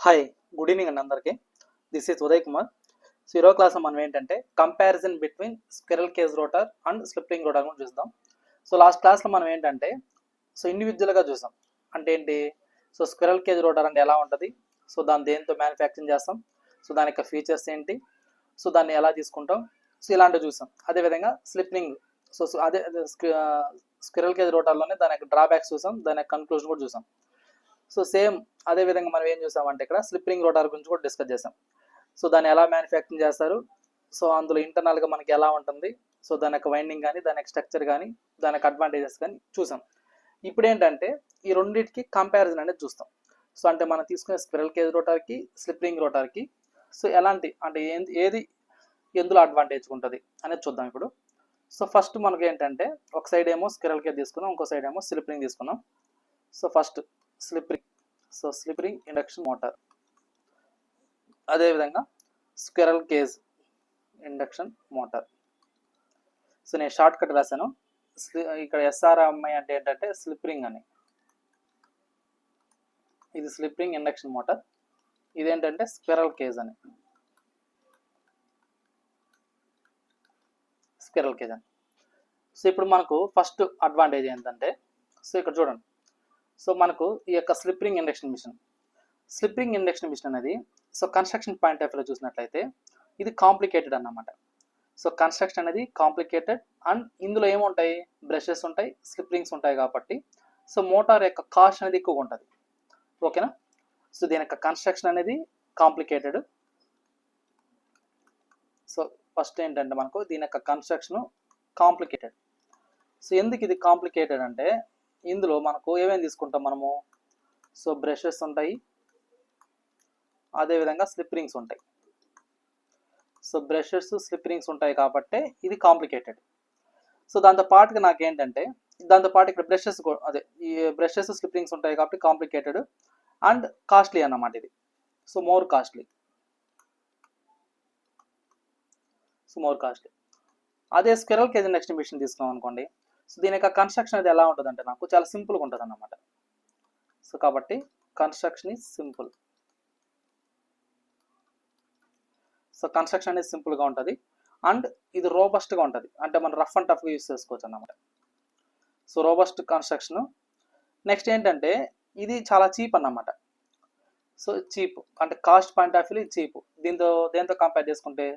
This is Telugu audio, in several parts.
హాయ్, గుడ్ ఈవినింగ్ అండి అందరికీ. This is Uday Kumar. So ఈరోజు క్లాస్లో మనం ఏంటంటే comparison between squirrel cage rotor and slip ring rotor కూడా చూద్దాం. సో లాస్ట్ క్లాస్లో మనం ఏంటంటే ఇండివిజువల్గా చూసాం. అంటే ఏంటి, సో స్క్విరల్ కేజ్ రోటర్ అంటే ఎలా ఉంటుంది, సో దాన్ని దేంతో మ్యానుఫ్యాక్చరింగ్ చేస్తాం, సో దాని యొక్క ఫీచర్స్ ఏంటి, సో దాన్ని ఎలా తీసుకుంటాం, సో ఇలాంటివి చూసాం. అదేవిధంగా స్లిప్ రింగ్, సో అదే స్క్విరల్ కేజ్ రోటర్లోనే దాని యొక్క డ్రాబ్యాక్స్ చూసాం, దాని యొక్క కన్క్లూజన్ కూడా చూసాం. సో సేమ్ అదే విధంగా మనం ఏం చూసామంటే ఇక్కడ స్లిప్ రింగ్ రోటర్ గురించి కూడా డిస్కస్ చేసాం. సో దాన్ని ఎలా మ్యానుఫ్యాక్చరింగ్ చేస్తారు, సో అందులో ఇంటర్నల్గా మనకి ఎలా ఉంటుంది, సో దాని యొక్క వైండింగ్ కానీ, దాని యొక్క స్ట్రక్చర్ కానీ, దాని యొక్క అడ్వాంటేజెస్ కానీ చూసాం. ఇప్పుడు ఏంటంటే ఈ రెండింటికి కంపారిజన్ అనేది చూస్తాం. సో అంటే మనం తీసుకునే స్క్విరల్ కేజ్ రోటర్కి, స్లిప్ రింగ్ రోటర్కి సో ఎలాంటి అంటే ఏది ఎందులో అడ్వాంటేజ్ ఉంటుంది అనేది చూద్దాం ఇప్పుడు. సో ఫస్ట్ మనకి ఏంటంటే ఒక సైడ్ ఏమో స్క్విరల్ కేజ్ తీసుకున్నాం, ఇంకో సైడ్ ఏమో స్లిప్ రింగ్ తీసుకున్నాం. So first slip ring, so slip ring induction motor, అదేవిధంగా squirrel cage induction motor. So నేను షార్ట్ కట్ రాశాను. ఇక్కడ SRMI అంటే ఏంటంటే స్లిప్ రింగ్ అని, ఇది స్లిప్ రింగ్ ఇండక్షన్ మోటార్, ఇదేంటంటే స్క్విరల్ కేజ్ అని, స్క్విరల్ కేజ్ అని. సో ఇప్పుడు మనకు ఫస్ట్ అడ్వాంటేజ్ ఏంటంటే, సో ఇక్కడ చూడండి, సో మనకు ఈ యొక్క స్లిప్ రింగ్ ఇండక్షన్ మిషన్ అనేది సో కన్స్ట్రక్షన్ పాయింట్ ఆఫ్ వ్యూలో చూసినట్లయితే ఇది కాంప్లికేటెడ్ అన్నమాట. సో కన్స్ట్రక్షన్ అనేది కాంప్లికేటెడ్ అండ్ ఇందులో ఏముంటాయి, బ్రషెస్ ఉంటాయి, స్లిప్ రింగ్స్ ఉంటాయి కాబట్టి సో మోటార్ యొక్క కాస్ట్ అనేది ఎక్కువగా ఉంటుంది. ఓకేనా. సో దీని యొక్క కన్స్ట్రక్షన్ అనేది కాంప్లికేటెడ్. సో ఫస్ట్ ఏంటంటే మనకు దీని యొక్క కన్స్ట్రక్షన్ కాంప్లికేటెడ్. సో ఎందుకు ఇది కాంప్లికేటెడ్ అంటే ఇందులో మనకు ఏమేమి తీసుకుంటాం మనము, సో బ్రషెస్ ఉంటాయి, అదేవిధంగా స్లిప్ రింగ్స్ ఉంటాయి. సో బ్రషెస్ స్లిప్ రింగ్స్ ఉంటాయి కాబట్టి ఇది కాంప్లికేటెడ్. సో దాంతో పాటుగా నాకేంటంటే దాంతోపాటు ఇక్కడ బ్రషెస్ అదే ఈ బ్రషెస్ స్లిప్ రింగ్స్ ఉంటాయి కాబట్టి కాంప్లికేటెడ్ అండ్ కాస్ట్లీ అన్నమాట ఇది. So more costly. అదే స్క్విరల్ కేజ్ ఇండక్షన్ మిషన్ తీసుకున్నాం అనుకోండి, సో దీని యొక్క కన్స్ట్రక్షన్ అనేది ఎలా ఉంటుంది అంటే నాకు చాలా సింపుల్గా ఉంటుంది అన్నమాట. సో కాబట్టి construction is simple. So construction అనేది సింపుల్గా ఉంటుంది అండ్ ఇది రోబస్ట్గా ఉంటుంది, అంటే మనం రఫ్ అండ్ టఫ్గా యూస్ చేసుకోవచ్చు అన్నమాట. So robust construction. నెక్స్ట్ ఏంటంటే ఇది చాలా చీప్ అన్నమాట. సో చీప్ అంటే cost point of view cheap. దేంతో కంపేర్ చేసుకుంటే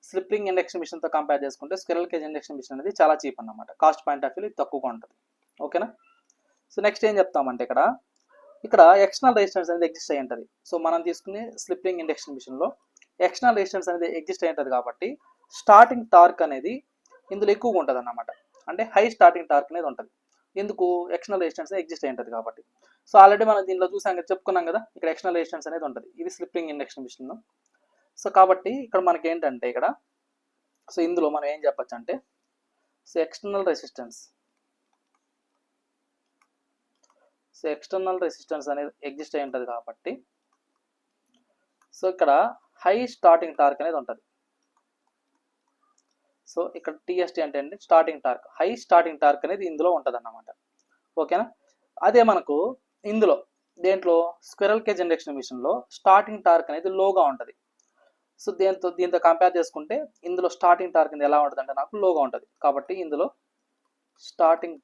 స్లిప్ రింగ్ ఇండక్షన్ మిషన్తో కంపేర్ చేసుకుంటే స్క్విరల్ కేజ్ ఇండక్షన్ మిషన్ అనేది చాలా చీప్ అన్నమాట. కాస్ట్ పాయింట్ ఆఫ్ వ్యూ తక్కువగా ఉంటుంది. ఓకేనా. సో నెక్స్ట్ ఏం చెప్తామంటే ఇక్కడ ఎక్స్టర్నల్ రెసిస్టెన్స్ అనేది ఎగ్జిస్ట్ అయ్యి ఉంటుంది. సో మనం తీసుకునే స్లిప్ రింగ్ ఇండక్షన్ మిషన్లో ఎక్స్టర్నల్ రెసిస్టెన్స్ అనేది ఎగ్జిస్ట్ అయ్యి ఉంటుంది కాబట్టి స్టార్టింగ్ టార్క్ అనేది ఇందులో ఎక్కువగా ఉంటుంది అన్నమాట. అంటే హై స్టార్టింగ్ టార్క్ అనేది ఉంటుంది. ఎందుకు, ఎక్స్టర్నల్ రెసిస్టెన్స్ ఎగ్జిస్ట్ అయ్యి ఉంటుంది కాబట్టి. సో ఆల్రెడీ మనం దీనిలో చెప్పుకున్నాం కదా, ఇక్కడ ఎక్స్టర్నల్ రెసిస్టెన్స్ అనేది ఉంటుంది. ఇది slip ring induction machine. So కాబట్టి ఇక్కడ మనకి ఏంటంటే సో ఇందులో మనం ఏం చెప్పచ్చు అంటే సో ఎక్స్టర్నల్ రెసిస్టెన్స్ అనేది ఎగ్జిస్ట్ అయి ఉంటుంది కాబట్టి సో ఇక్కడ హై స్టార్టింగ్ టార్క్ అనేది ఉంటుంది. సో ఇక్కడ TST అంటే starting torque, high starting torque అనేది ఇందులో ఉంటుంది అన్నమాట. ఓకేనా. అదే మనకు దేంట్లో స్క్విరల్ కేజ్ ఇండక్షన్ మిషన్లో స్టార్టింగ్ టార్క్ అనేది లోగా ఉంటుంది. సో దీంతో కంపేర్ చేసుకుంటే ఇందులో స్టార్టింగ్ టార్క్ అనేది ఎలా ఉంటుంది అంటే నాకు లోగా ఉంటుంది కాబట్టి ఇందులో starting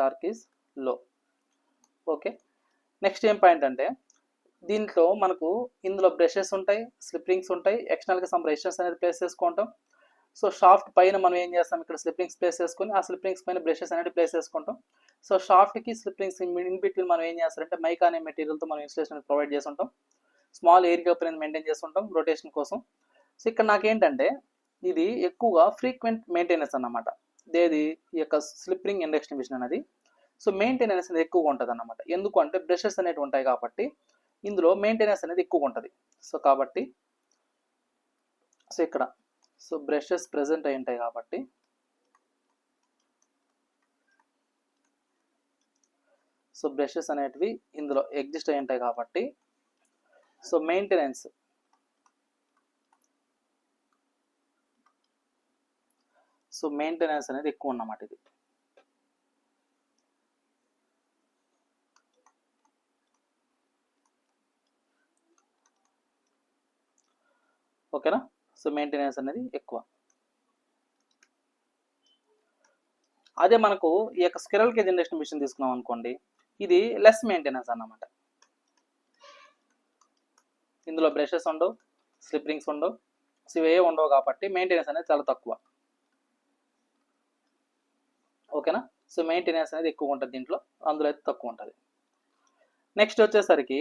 torque is low. Okay. Next ఏం పాయింట్ అంటే దీంట్లో మనకు ఇందులో బ్రషెస్ ఉంటాయి, స్లిప్ రింగ్స్ ఉంటాయి, ఎక్స్టర్నల్గా సమ్ రెసిస్టెన్స్ అనేది ప్లేస్ చేసుకుంటాం. సో షాఫ్ట్ పైన మనం ఏం చేస్తాం, ఇక్కడ స్లిప్ రింగ్స్ ప్లేస్ చేసుకొని ఆ స్లిప్ రింగ్స్ పైన బ్రషెస్ అనేది ప్లేస్ చేసుకుంటాం. సో షాఫ్ట్కి స్లిప్ రింగ్స్ ఇన్ బిట్వీన్ మనం ఏం చేస్తారంటే మైకా అనే మెటీరియల్తో మనం ఇన్సులేషన్ ప్రొవైడ్ చేస్తుంటాం. స్మాల్ ఎయిర్ గ్యాప్ అనేది మెయింటైన్ చేస్తుంటాం రొటేషన్ కోసం. సో ఇక్కడ నాకేంటంటే ఇది ఎక్కువగా ఫ్రీక్వెంట్ మెయింటెనెన్స్ అన్నమాట. ఈ యొక్క స్లిప్ రింగ్ ఇండక్షన్ మిషన్ అనేది సో మెయింటెనెన్స్ అనేది ఎక్కువగా ఉంటుంది అన్నమాట. ఎందుకు అంటే బ్రషెస్ అనేవి ఉంటాయి కాబట్టి ఇందులో మెయింటెనెన్స్ అనేది ఎక్కువగా ఉంటుంది. సో కాబట్టి సో ఇక్కడ సో బ్రషెస్ ప్రెజెంట్ అయి ఉంటాయి కాబట్టి సో బ్రషెస్ అనేటివి ఇందులో ఎగ్జిస్ట్ అయి ఉంటాయి కాబట్టి సో మెయింటెనెన్స్ అనేది ఎక్కువ అన్నమాట ఇది. ఓకేనా. సో మెయింటెనెన్స్ అనేది ఎక్కువ. అదే మనకు ఈ యొక్క స్క్విరల్ కేజ్ ఇండక్షన్ మిషన్ తీసుకున్నాం అనుకోండి, ఇది లెస్ మెయింటెనెన్స్ అన్నమాట. ఇందులో బ్రషెస్ ఉండవు, స్లిప్ రింగ్స్ ఉండవు, సో ఇవే ఉండవు కాబట్టి మెయింటెనెన్స్ అనేది చాలా తక్కువ. ఓకేనా. సో మెయింటెనెన్స్ అనేది ఎక్కువ ఉంటుంది దీంట్లో, అందులో అయితే తక్కువ ఉంటుంది. నెక్స్ట్ వచ్చేసరికి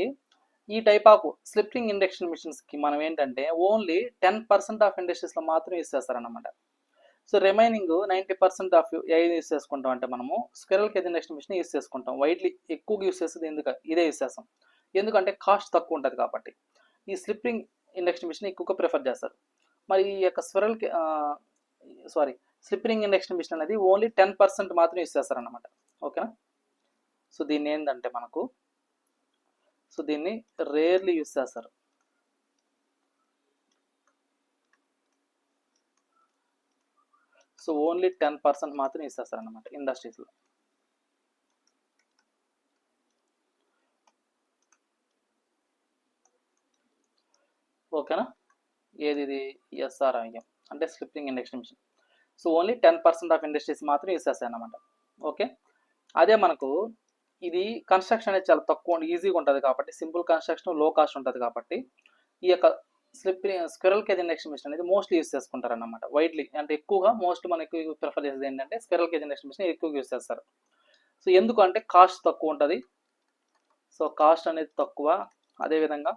ఈ type of slip ring induction మిషన్స్కి మనం ఏంటంటే ఓన్లీ 10% ఆఫ్ ఇండస్ట్రీస్లో మాత్రం యూస్ చేస్తారన్నమాట. సో రిమైనింగ్ 90% ఆఫ్ ఏది యూస్ చేసుకుంటాం అంటే మనము squirrel cage induction machine use చేసుకుంటాం. వైడ్లీ ఎక్కువగా యూస్ చేసేది ఇదే యూస్ చేస్తాం, ఎందుకంటే కాస్ట్ తక్కువ ఉంటుంది కాబట్టి. ఈ స్లిప్ రింగ్ ఇండక్షన్ మిషన్ ఎక్కువగా ప్రిఫర్ చేస్తారు. మరి ఈ యొక్క స్లిప్ రింగ్ ఇండక్షన్ మిషన్ అనేది ఓన్లీ 10% మాత్రం యూస్ చేస్తారన్నమాట. ఓకేనా. సో దీన్ని ఏంటంటే మనకు దీన్ని రేర్లీ యూస్ చేస్తారు. సో ఓన్లీ 10% మాత్రం యూస్ చేస్తారు అన్నమాట ఇండస్ట్రీస్లో. ఓకేనా. ఇది ఎస్ఆర్ఐఎం అంటే slip ring induction machine. So only 10% of industries మాత్రం యూస్ చేస్తాయి అన్నమాట. ఓకే. అదే మనకు ఇది కన్స్ట్రక్షన్ అనేది చాలా తక్కువ ఈజీగా ఉంటుంది కాబట్టి, సింపుల్ కన్స్ట్రక్షన్, లో కాస్ట్ ఉంటుంది కాబట్టి ఈ యొక్క స్క్విరల్ కేజ్ ఇండక్షన్ మిషన్ అనేది మోస్ట్లీ యూస్ చేసుకుంటారు అన్నమాట. వైడ్లీ అంటే ఎక్కువగా మనకి ప్రిఫర్ చేసేది ఏంటంటే స్క్విరల్ కేజ్ ఇండక్షన్ మిషన్ ఎక్కువగా యూస్ చేస్తారు. సో ఎందుకంటే కాస్ట్ తక్కువ ఉంటుంది, సో కాస్ట్ అనేది తక్కువ, అదేవిధంగా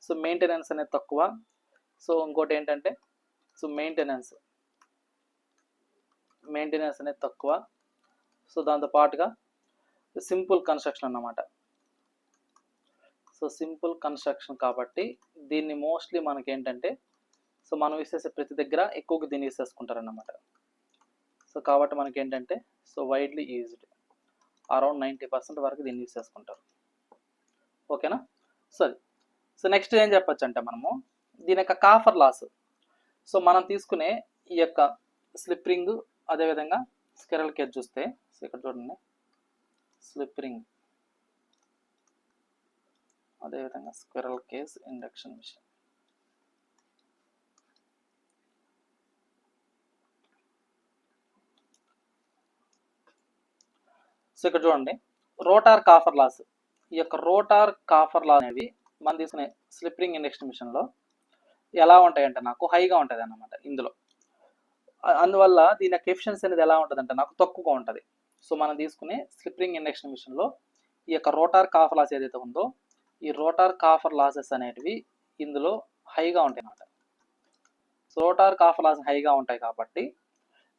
సో మెయింటెనెన్స్ అనేది తక్కువ. సో ఇంకోటి ఏంటంటే సో మెయింటెనెన్స్ అనేది తక్కువ. సో దాంతో పాటుగా సింపుల్ కన్స్ట్రక్షన్ అన్నమాట. సో సింపుల్ కన్స్ట్రక్షన్ కాబట్టి దీన్ని మోస్ట్లీ మనకి ఏంటంటే సో మనం యూస్ చేసే ప్రతి దగ్గర ఎక్కువగా దీన్ని యూస్ చేసుకుంటారు అన్నమాట. సో కాబట్టి మనకి ఏంటంటే సో వైడ్లీ యూజ్డ్ అరౌండ్ 90% వరకు దీన్ని యూస్ చేసుకుంటారు. ఓకేనా. సో నెక్స్ట్ ఏం చెప్పచ్చు అంటే మనము దీని యొక్క కాఫర్ లాస్. సో మనం తీసుకునే ఈ యొక్క స్లిప్ రింగ్ అదేవిధంగా స్క్విరల్ కేజ్ చూస్తే, సో ఇక్కడ చూడండి స్లిప్ రింగ్ అదేవిధంగా squirrel cage induction machine. So ఇక్కడ చూడండి రోటార్ కాఫర్ లాస్. ఈ యొక్క రోటార్ కాఫర్ లాస్ అనేవి మనం తీసుకునే స్లిప్ రింగ్ ఇండక్షన్ మిషన్లో ఎలా ఉంటాయంటే నాకు హైగా ఉంటుంది అన్నమాట ఇందులో. అందువల్ల దీని యొక్క ఎఫిషియన్సీ అనేది ఎలా ఉంటుంది అంటే నాకు తక్కువగా ఉంటుంది. సో మనం తీసుకునే స్లిప్ రింగ్ ఇండక్షన్ మిషన్లో ఈ యొక్క రోటార్ కాఫర్ లాస్ ఏదైతే ఉందో ఈ రోటార్ కాఫర్ లాసెస్ అనేటివి ఇందులో హైగా ఉంటాయి అన్నమాట. సో రోటార్ కాఫర్ లాస్ హైగా ఉంటాయి కాబట్టి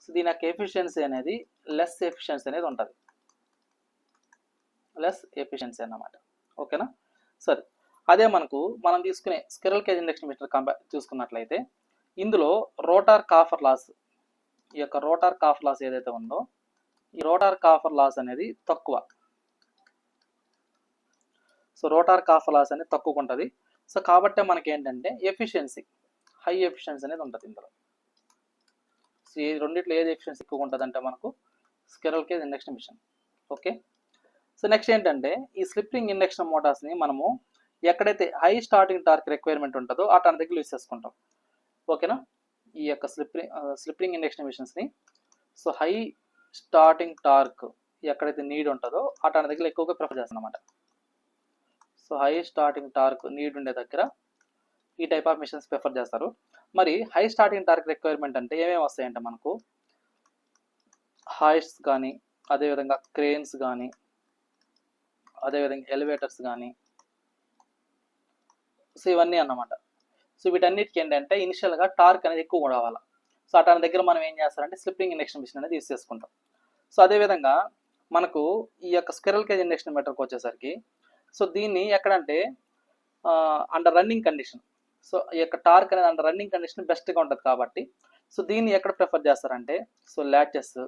సో దీని యొక్క ఎఫిషియన్సీ అనేది లెస్ ఎఫిషియన్సీ అనేది ఉంటుంది, లెస్ ఎఫిషియన్సీ అన్నమాట. ఓకేనా. సరే అదే మనం తీసుకునే స్క్విరల్ కేజ్ ఇండక్షన్ మిషన్ చూసుకున్నట్లయితే ఇందులో రోటార్ కాఫర్ లాస్, ఈ యొక్క రోటార్ కాఫర్ లాస్ ఏదైతే ఉందో ఈ రోటార్ కాఫర్ లాస్ అనేది తక్కువ. సో రోటార్ కాఫర్ లాస్ అనేది తక్కువ ఉంటుంది. సో కాబట్టి మనకి ఏంటంటే ఎఫిషియన్సీ హై ఎఫిషియన్సీ అనేది ఉంటుంది ఇందులో. సో ఈ రెండిట్లో ఏది ఎఫిషియన్సీ ఎక్కువ ఉంటుంది అంటే మనకు squirrel cage induction machine. Okay. So next ఏంటంటే ఈ స్లిప్ రింగ్ ఇండక్షన్ మోటార్స్ని మనము ఎక్కడైతే హై స్టార్టింగ్ టార్క్ రిక్వైర్మెంట్ ఉంటుందో ఆ టర్న్ దగ్గర యూస్ చేసుకుంటాం. ఓకేనా. ఈ యొక్క స్లిప్ రింగ్ ఇండక్షన్ మిషన్స్ని సో హై స్టార్టింగ్ టార్క్ ఎక్కడైతే నీడ్ ఉంటుందో ఆ టర్న్ దగ్గర ఎక్కువగా ప్రిఫర్ చేస్తాం అన్నమాట. So high starting torque need ఉండే దగ్గర ఈ టైప్ ఆఫ్ మిషన్స్ ప్రిఫర్ చేస్తారు. మరి హై స్టార్టింగ్ టార్క్ రిక్వైర్మెంట్ అంటే ఏమేమి వస్తాయంటే మనకు హాయిస్ట్స్ కానీ, అదేవిధంగా క్రేన్స్ కానీ, అదేవిధంగా ఎలివేటర్స్ కానీ, సో ఇవన్నీ అన్నమాట. సో వీటన్నిటికి ఏంటంటే ఇనిషియల్గా టార్క్ అనేది ఎక్కువ రావాలి. సో అటాని దగ్గర మనం ఏం చేస్తారంటే స్లిప్ రింగ్ ఇండక్షన్ మిషన్ అనేది యూస్ చేసుకుంటాం. సో అదేవిధంగా మనకు ఈ యొక్క స్క్విరల్ కేజ్ ఇండక్షన్ మీటర్కి వచ్చేసరికి సో దీన్ని ఎక్కడంటే అండర్ రన్నింగ్ కండిషన్, సో ఈ యొక్క టార్క్ అనేది అండర్ రన్నింగ్ కండిషన్ బెస్ట్గా ఉంటుంది కాబట్టి సో దీన్ని ఎక్కడ ప్రిఫర్ చేస్తారంటే సో ల్యాచెస్,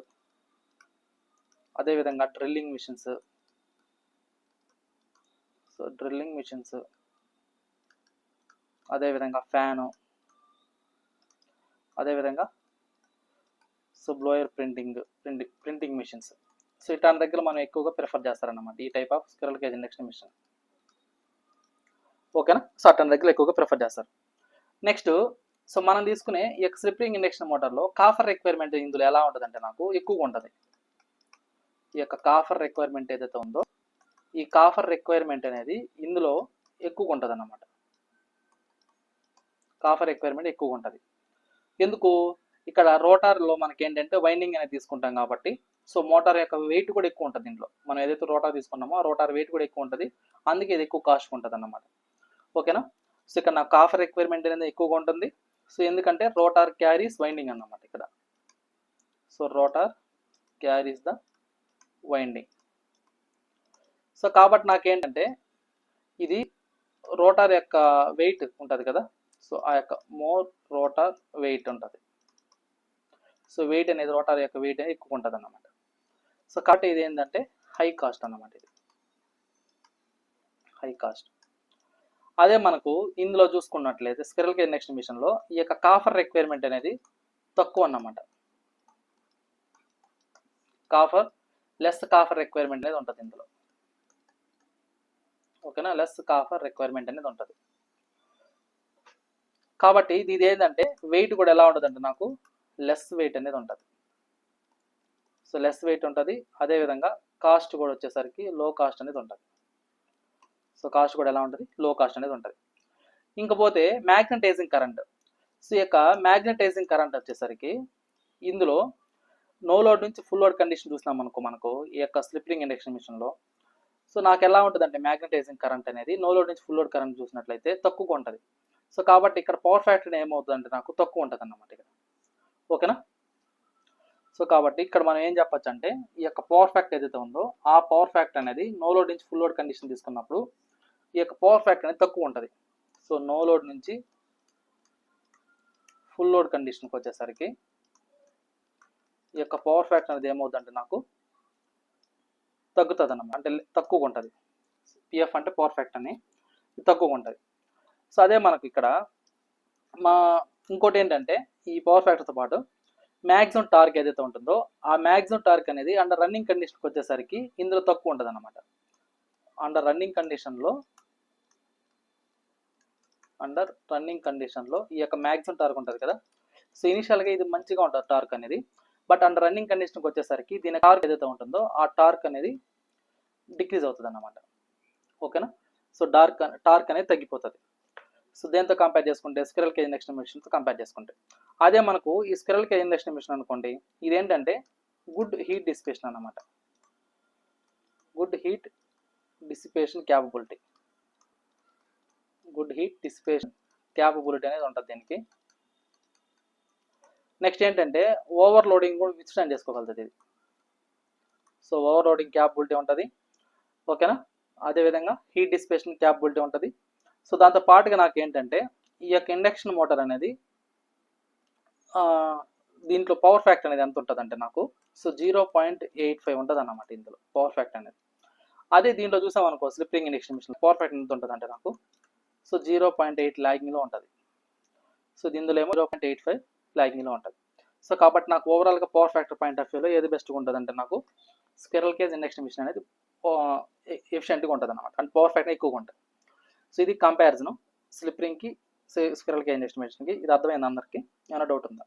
అదేవిధంగా drilling machines, so drilling machines, అదేవిధంగా ఫ్యాను, అదేవిధంగా so blower printing machines. So ఇటాని దగ్గర మనం ఎక్కువగా ప్రిఫర్ చేస్తారన్నమాట ఈ type of squirrel cage induction machine. ఓకేనా. సో అటాని దగ్గర ఎక్కువగా ప్రిఫర్ చేస్తారు. నెక్స్ట్ సో మనం తీసుకునే ఈ యొక్క స్లిప్ రింగ్ ఇండక్షన్ మోటార్లో కాఫర్ రిక్వైర్మెంట్ ఇందులో ఎలా ఉంటుందంటే నాకు ఎక్కువగా ఉంటుంది. ఈ యొక్క కాఫర్ రిక్వైర్మెంట్ ఏదైతే ఉందో ఈ కాఫర్ రిక్వైర్మెంట్ అనేది ఇందులో ఎక్కువగా ఉంటుంది అన్నమాట. కాఫర్ రిక్వైర్మెంట్ ఎక్కువగా ఉంటుంది. ఎందుకు? ఇక్కడ రోటార్లో మనకి ఏంటంటే వైండింగ్ అనేది తీసుకుంటాం కాబట్టి సో మోటార్ యొక్క వెయిట్ కూడా ఎక్కువ ఉంటుంది దీంట్లో. మనం ఏదైతే రోటార్ తీసుకున్నామో ఆ రోటార్ వెయిట్ కూడా ఎక్కువ ఉంటుంది, అందుకే ఇది ఎక్కువ కాస్ట్ ఉంటుంది అన్నమాట. ఓకేనా? సో ఇక్కడ నాకు కాఫర్ రిక్వైర్మెంట్ అనేది ఎక్కువగా ఉంటుంది. సో ఎందుకంటే రోటార్ క్యారీస్ వైండింగ్ అన్నమాట ఇక్కడ. So rotor carries the winding. So కాబట్టి నాకేంటంటే ఇది రోటార్ యొక్క వెయిట్ ఉంటుంది కదా, సో ఆ యొక్క మోర్ రోటార్ వెయిట్ ఉంటుంది. సో వెయిట్ అనేది రోటార్ యొక్క వెయిట్ అనేది ఎక్కువ ఉంటుంది అన్నమాట. సో కాబట్టి ఇది ఏంటంటే హై కాస్ట్ అన్నమాట. ఇది హై కాస్ట్. అదే మనకు ఇందులో చూసుకున్నట్లయితే స్క్విరల్ కేజ్ ఇండక్షన్ మిషన్లో ఈ యొక్క కాఫర్ రిక్వైర్మెంట్ అనేది తక్కువ అన్నమాట. లెస్ కాఫర్ రిక్వైర్మెంట్ అనేది ఉంటుంది ఇందులో. ఓకేనా? లెస్ కాఫర్ రిక్వైర్మెంట్ అనేది ఉంటుంది. కాబట్టి ఇది ఏంటంటే వెయిట్ కూడా ఎలా ఉంటుంది అంటే నాకు లెస్ వెయిట్ అనేది ఉంటుంది. సో లెస్ వెయిట్ ఉంటుంది. అదేవిధంగా కాస్ట్ కూడా వచ్చేసరికి లో కాస్ట్ అనేది ఉంటుంది. సో కాస్ట్ కూడా ఎలా ఉంటుంది? లో కాస్ట్ అనేది ఉంటుంది. ఇంకపోతే మ్యాగ్నటైజింగ్ కరెంట్. సో ఈ యొక్క మ్యాగ్నటైజింగ్ కరెంట్ వచ్చేసరికి ఇందులో నో లోడ్ నుంచి ఫుల్ లోడ్ కండిషన్ చూసినాం మనకు ఈ యొక్క స్లిప్ రింగ్ ఇండక్షన్ మిషన్లో. సో నాకు ఎలా ఉంటుంది అంటే మ్యాగ్నటైజింగ్ కరెంట్ అనేది నో లోడ్ నుంచి ఫుల్ లోడ్ కరెంట్ చూసినట్లయితే తక్కువగా ఉంటుంది. సో కాబట్టి ఇక్కడ పవర్ ఫ్యాక్టర్ ఏమవుతుంది అంటే నాకు తక్కువ ఉంటుంది అన్నమాట ఇక్కడ. ఓకేనా? సో కాబట్టి ఇక్కడ మనం ఏం చెప్పచ్చు అంటే ఈ యొక్క పవర్ ఫ్యాక్టర్ ఏదైతే ఉందో ఆ పవర్ ఫ్యాక్టర్ అనేది నో లోడ్ నుంచి ఫుల్ లోడ్ కండిషన్ తీసుకున్నప్పుడు ఈ యొక్క పవర్ ఫ్యాక్టర్ అనేది తక్కువ ఉంటుంది. సో నో లోడ్ నుంచి ఫుల్ లోడ్ కండిషన్కి వచ్చేసరికి ఈ యొక్క పవర్ ఫ్యాక్టర్ అనేది ఏమవుతుందంటే నాకు తగ్గుతుంది అన్నమాట. అంటే తక్కువగా ఉంటుంది. పిఎఫ్ అంటే పవర్ ఫ్యాక్టర్ అని తక్కువగా ఉంటుంది. సో అదే మనకు ఇక్కడ ఇంకోటి ఏంటంటే ఈ పవర్ ఫ్యాక్టర్తో పాటు మ్యాక్సిమం టార్క్ ఏదైతే ఉంటుందో ఆ మ్యాక్సిమం టార్క్ అనేది అండర్ రన్నింగ్ కండిషన్కి వచ్చేసరికి ఇందులో తక్కువ ఉంటుంది అన్నమాట. అండర్ రన్నింగ్ కండిషన్లో ఈ యొక్క మ్యాక్సిమం టార్క్ ఉంటుంది కదా. సో ఇనిషియల్గా ఇది మంచిగా ఉంటుంది టార్క్ అనేది. బట్ అండర్ రన్నింగ్ కండిషన్కి వచ్చేసరికి దీని టార్క్ ఏదైతే ఉంటుందో ఆ టార్క్ అనేది డిక్రీజ్ అవుతుంది అన్నమాట. ఓకేనా? సో టార్క్ అనేది తగ్గిపోతుంది. సో దేంతో కంపేర్ చేసుకుంటే స్క్విరల్ కేజ్ ఇండక్షన్ మిషన్తో కంపేర్ చేసుకుంటే అదే మనకు ఈ స్క్విరల్ కేజ్ ఇండక్షన్ మిషన్ అనుకోండి, ఇదేంటంటే గుడ్ హీట్ డిసిపేషన్ అన్నమాట. గుడ్ హీట్ డిసిపేషన్ క్యాపబిలిటీ అనేది ఉంటుంది దీనికి. నెక్స్ట్ ఏంటంటే ఓవర్ లోడింగ్ కూడా విత్స్టాండ్ చేసుకోగలుగుతుంది ఇది. సో ఓవర్ లోడింగ్ క్యాపబిలిటీ ఉంటుంది. ఓకేనా? అదేవిధంగా హీట్ డిసిపేషన్ క్యాపబిలిటీ ఉంటుంది. సో దాంతో పాటుగా నాకు ఏంటంటే ఈ యొక్క ఇండక్షన్ మోటార్ అనేది దీంట్లో పవర్ ఫ్యాక్టర్ అనేది ఎంత ఉంటుంది అంటే నాకు సో 0.85 ఉంటుంది అన్నమాట ఇందులో పవర్ ఫ్యాక్టర్ అనేది. అదే దీంట్లో చూసామనుకో slip ring induction machine power factor ఎంత ఉంటుంది అంటే నాకు సో 0.8 లాగింగ్లో ఉంటుంది. సో దీనిలో ఏమో 0.85 లాగింగ్లో ఉంటుంది. సో కాబట్టి నాకు ఓవరాల్గా పవర్ ఫ్యాక్టర్ పాయింట్ ఆఫ్ వ్యూలో ఏది బెస్ట్గా ఉంటుంది అంటే నాకు స్క్విరల్ కేజ్ ఇండక్షన్ మిషన్ అనేది ఎఫిషియెంట్గా ఉంటుంది అన్నమాట. అంటే పవర్ ఫ్యాక్టర్ ఎక్కువగా ఉంటుంది. సో ఇది కంపారిజన్ స్లిప్ రింగ్కి స్క్విరల్ కేజ్ ఇండక్షన్ మిషన్కి. ఇది అర్థమైంది అందరికీ? ఏమైనా డౌట్ ఉందా?